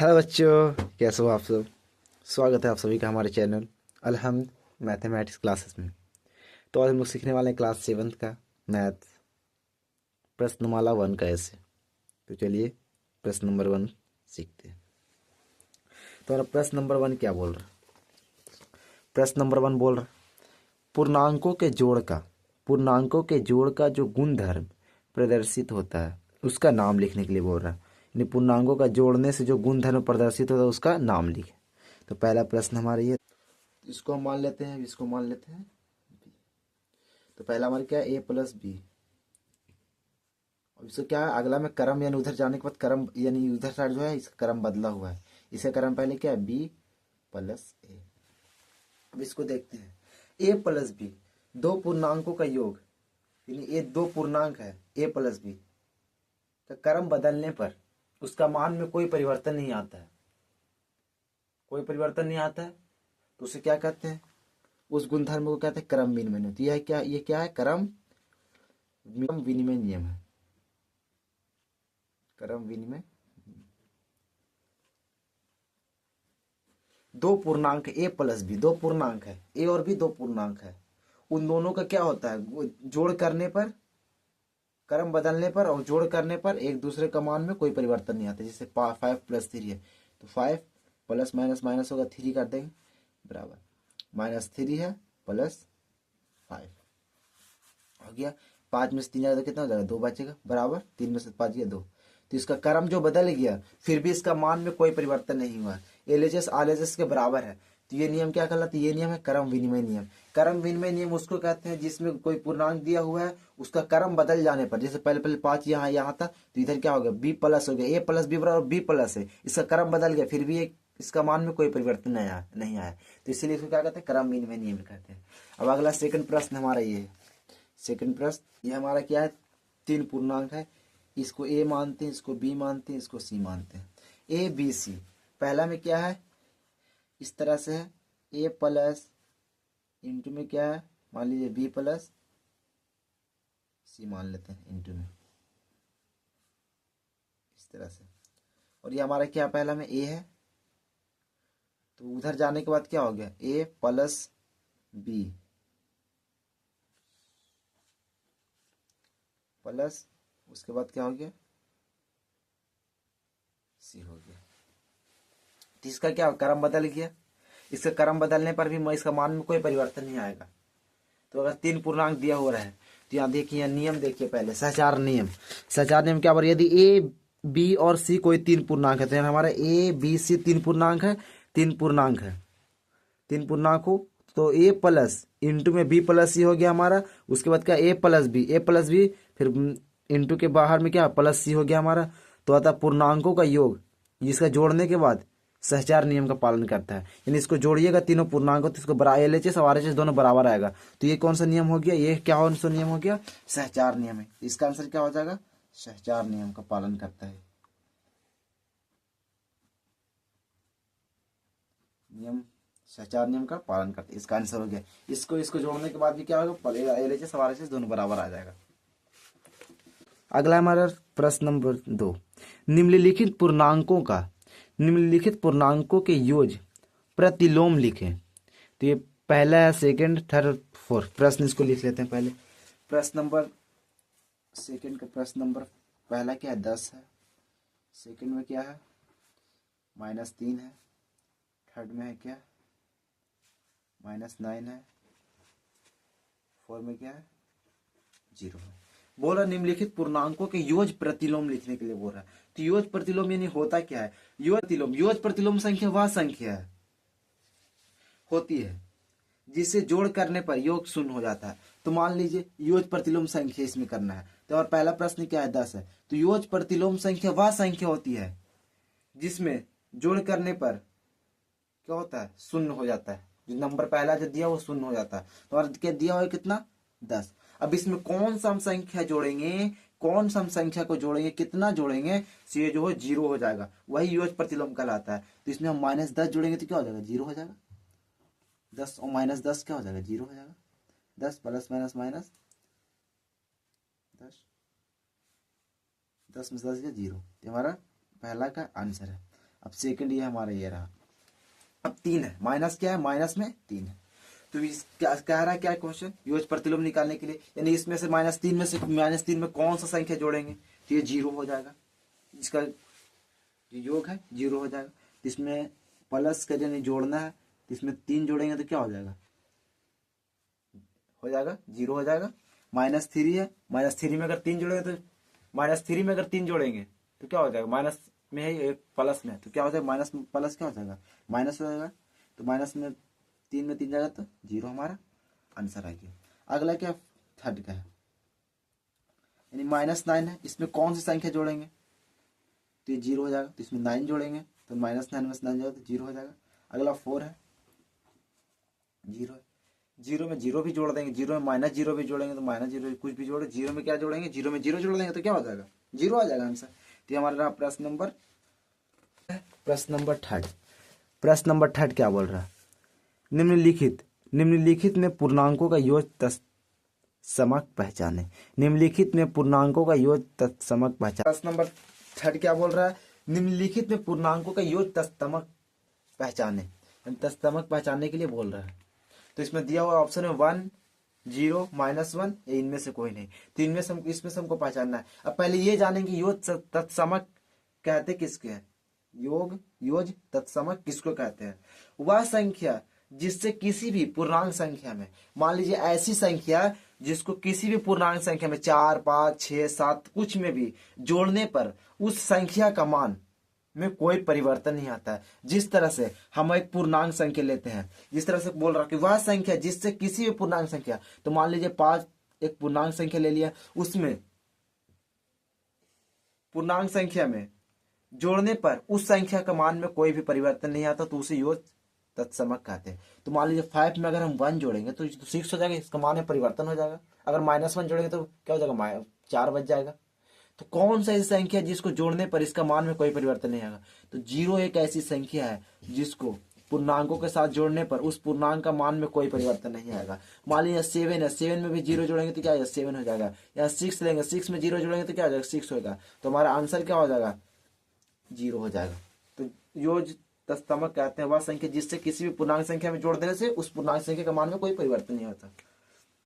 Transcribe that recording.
Hello बच्चों, कैसे हो आप सब। स्वागत है आप सभी का हमारे चैनल अलहम्द मैथमेटिक्स क्लासेस में। तो आज हम लोग सीखने वाले हैं क्लास 7th का मैथ प्रश्नमाला 1 का ऐसे। तो चलिए प्रश्न नंबर 1 सीखते हैं। तो हमारा प्रश्न नंबर 1 क्या बोल रहा है। प्रश्न नंबर 1 बोल रहा है, पूर्णांकों के जोड़ का जो गुणधर्म प्रदर्शित होता है उसका नाम लिखने के लिए बोल रहा है। यानी पूर्णांकों का जोड़ने से जो गुणधर्म प्रदर्शित होता है उसका नाम लिखे। तो पहला प्रश्न हमारा ये, इसको हम मान लेते हैं, इसको मान लेते हैं b। तो पहला हमारा क्या है, a प्लस बी। अब इसको क्या है, अगला में क्रम यानी उधर जाने के बाद क्रम यानी उधर साइड जो है इसका क्रम बदला हुआ है। इसका क्रम पहले क्या है, b प्लस a। अब इसको देखते हैं, a प्लस बी दो पूर्णांकों का योग, यानी ये दो पूर्णांक है a प्लस बी का क्रम बदलने पर उसका मान में कोई परिवर्तन नहीं आता है, कोई परिवर्तन नहीं आता है। तो उसे क्या कहते हैं, उस गुणधर्म को कहते हैं क्रम विनिमय। तो ये क्या है, क्रम विनिमय नियम है। क्रम विनिमय, दो पूर्णांक ए प्लस बी, दो पूर्णांक है ए और बी, दो पूर्णांक है। उन दोनों का क्या होता है, जोड़ करने पर, क्रम बदलने पर और जोड़ करने पर एक दूसरे का मान में कोई परिवर्तन नहीं आता। जैसे 5 + 3 है तो 5 प्लस माइनस माइनस होगा, 3 कर देंगे बराबर -3 है प्लस 5 हो गया। 5 में से 3 जाएगा तो कितना हो जाएगा, 2 बचेगा बराबर 3 में से 5 गया 2। तो इसका क्रम जो बदल गया फिर भी इसका मान में कोई परिवर्तन नहीं हुआ, एलएचएस आरएचएस के बराबर है। तो ये नियम क्या कहलाता है, ये नियम है क्रम विनिमय नियम। क्रम विनिमय नियम उसको कहते हैं जिसमें कोई पूर्णांक दिया हुआ है उसका क्रम बदल जाने पर, जैसे पहले पहले 5 यहाँ था तो इधर क्या हो गया, बी प्लस हो गया, ए प्लस बी बराबर बी प्लस है। इसका क्रम बदल गया फिर भी एक इसका मान में कोई परिवर्तन नहीं आया। तो इसीलिए इसको क्या कहते हैं, क्रम विनिमय नियम कहते हैं। अब अगला सेकंड प्रश्न हमारा ये है। सेकंड प्रश्न ये हमारा क्या है, 3 पूर्णांक है, इसको ए मानते हैं, इसको बी मानते हैं, इसको सी मानते हैं। ए बी सी, पहला में क्या है, इस तरह से है, ए प्लस इंटू में क्या है, मान लीजिए बी प्लस सी मान लेते हैं इंटू में, इस तरह से। और ये हमारा क्या, पहला में ए है तो उधर जाने के बाद क्या हो गया, ए प्लस बी प्लस उसके बाद क्या हो गया, सी हो गया। तो इसका क्या क्रम बदल गया, इसका क्रम बदलने पर भी इसका मान में कोई परिवर्तन नहीं आएगा। तो अगर 3 पूर्णांक दिया हो रहा है तो यहाँ देखिए, यहाँ नियम देखिए, पहले सहचार नियम। सहचार नियम क्या बोल, यदि ए बी और सी कोई 3 पूर्णांक है तो हमारा ए बी सी 3 पूर्णांक है, 3 पूर्णांक है, 3 पूर्णांक हो तो ए प्लस इंटू में बी प्लस सी हो गया हमारा। उसके बाद क्या, ए प्लस बी फिर इंटू के बाहर में क्या प्लस सी हो गया हमारा। तो अतः पूर्णांकों का योग जिसका जोड़ने के बाद सहचार नियम का पालन करता है, यानी इसको जोड़िएगा तीनों पूर्णांकों तो इसको एलएचएस और आरएचएस दोनों बराबर आएगा। तो ये कौन सा नियम हो गया, ये क्या कौन सा नियम हो गया, सहचार नियम है। इसका आंसर क्या हो जाएगा, सहचार नियम का पालन करता है। नियम सहचार नियम का पालन करते, इसका आंसर हो गया। इसको इसको जोड़ने के बाद भी क्या होगा, एलएचएस और आरएचएस दोनों बराबर आ जाएगा। अगला हमारा प्रश्न नंबर 2, निम्नलिखित पूर्णांकों के योग प्रतिलोम लिखें। तो ये पहला है, सेकंड, थर्ड, फोर्थ प्रश्न, इसको लिख लेते हैं पहले। प्रश्न नंबर सेकंड का प्रश्न नंबर पहला क्या है, 10 है। सेकंड में क्या है, -3 है। थर्ड में है क्या, -9 है। फोर में क्या है, 0 है। बोल रहा निम्नलिखित पूर्णांकों के योग प्रतिलोम लिखने के लिए बोल रहा है। तो योग प्रतिलोम यानी होता क्या है, योग प्रतिलोम संख्या वह संख्या है होती है जिसे जोड़ करने पर योग शून्य हो जाता है। तो मान लीजिए योग प्रतिलोम संख्या इसमें करना है, तो और पहला प्रश्न क्या है, 10 है। तो योग प्रतिलोम संख्या वह संख्या होती है जिसमें जोड़ करने पर क्या होता है, शून्य हो जाता है। जो नंबर पहला जो दिया वो शून्य हो जाता है। तो और क्या दिया हुआ है, कितना, 10। अब इसमें कौन सा हम संख्या जोड़ेंगे, कौन सा हम संख्या को जोड़ेंगे, कितना जोड़ेंगे, तो ये जो है 0 हो जाएगा, वही योग प्रतिलोम कहलाता है। तो इसमें हम -10 जोड़ेंगे तो क्या हो जाएगा, 0 हो जाएगा। 10 और -10 क्या हो जाएगा, 0 हो जाएगा। 10 प्लस माइनस माइनस 10, 10 में से 10 गया 0। ये हमारा पहला का आंसर है। अब सेकंड ये हमारा ये रहा। अब 3 है, माइनस क्या है, माइनस में 3 है। तो इस क्या कह रहा है, क्या क्वेश्चन, योग प्रतिलोम निकालने के लिए, यानी इसमें से -3 में कौन सा संख्या जोड़ेंगे, तो ये 0 हो जाएगा, इसका जो योग है 0 हो जाएगा। तो इसमें प्लस का यानी जोड़ना है, तो इसमें 3 जोड़ेंगे तो क्या हो जाएगा, 0 हो जाएगा। -3 है, -3 में अगर 3 जोड़ेंगे तो -3 में अगर 3 जोड़ेंगे तो क्या हो जाएगा, माइनस में है एक प्लस में, तो क्या हो जाएगा, माइनस प्लस क्या हो जाएगा, माइनस हो जाएगा। तो माइनस में 3 में 3 जाएगा तो 0 हमारा आंसर आ गया। अगला क्या, थर्ड का है, यानी -9 है, इसमें कौन सी संख्या जोड़ेंगे, तो ये 0 हो जाएगा। तो इसमें 9 जोड़ेंगे तो -9 में से 9 जाएगा तो 0 हो जाएगा। अगला 4 है, 0 है, 0 में 0 भी जोड़ देंगे, 0 में -0 भी जोड़ेंगे तो -0 कुछ भी जोड़े, 0 में क्या जोड़ेंगे, 0 में 0 जोड़ देंगे तो क्या हो जाएगा, 0 आ जाएगा आंसर। तो हमारा रहा प्रश्न नंबर थर्ड। प्रश्न नंबर थर्ड क्या बोल रहा है, निम्नलिखित में पूर्णांकों का योग तत्समक पहचाने। निम्नलिखित में पूर्णांकों का योग तत्समक पहचाने। प्रश्न नंबर थर्ड क्या बोल रहा है, निम्नलिखित में पूर्णांकों का योग तत्समक पहचाने, तत्समक पहचानने के लिए बोल रहा है। तो इसमें दिया हुआ ऑप्शन है 1, 0, -1, इनमें से कोई नहीं। तो इसमें से हमको पहचानना है। अब पहले ये जानेंगे योग तत्समक कहते किसके हैं, योग तत्समक किसको कहते हैं, वह संख्या जिससे किसी भी पूर्णांक संख्या में, मान लीजिए ऐसी संख्या जिसको किसी भी पूर्णांक संख्या में 4, 5, 6, 7 कुछ में भी जोड़ने पर उस संख्या का मान में कोई परिवर्तन नहीं आता है। जिस तरह से हम एक पूर्णांक संख्या लेते हैं, जिस तरह से बोल रहा कि वह संख्या जिससे किसी भी पूर्णांक संख्या, तो मान लीजिए 5 एक पूर्णांक संख्या ले लिया, उसमें पूर्णांक संख्या में जोड़ने पर उस संख्या का मान में कोई भी परिवर्तन नहीं आता, तो उसे योग तत्समक कहते हैं। तो मान लीजिए 5 में अगर हम 1 जोड़ेंगे तो 6 हो जाएगा, इसका मान में परिवर्तन हो जाएगा। अगर -1 जोड़ेंगे तो क्या हो जाएगा, 4 बच जाएगा। तो कौन सा ऐसी संख्या जिसको जोड़ने पर इसका मान में कोई परिवर्तन नहीं आएगा, तो 0 एक ऐसी संख्या है जिसको पूर्णांकों के साथ जोड़ने पर उस पूर्णांक का मान में कोई परिवर्तन नहीं आएगा। मान लीजिए 7 है, 7 में भी 0 जोड़ेंगे तो क्या हो जाएगा, 7 हो जाएगा। या 6 लेंगे, 6 में 0 जोड़ेंगे तो क्या हो जाएगा, 6 होगा। तो हमारा आंसर क्या हो जाएगा, 0 हो जाएगा। तो योग तत्समक कहते हैं वह संख्या जिससे किसी भी पूर्णांक संख्या में जोड़ देने से उस पूर्णांक संख्या का मान में कोई परिवर्तन नहीं होता।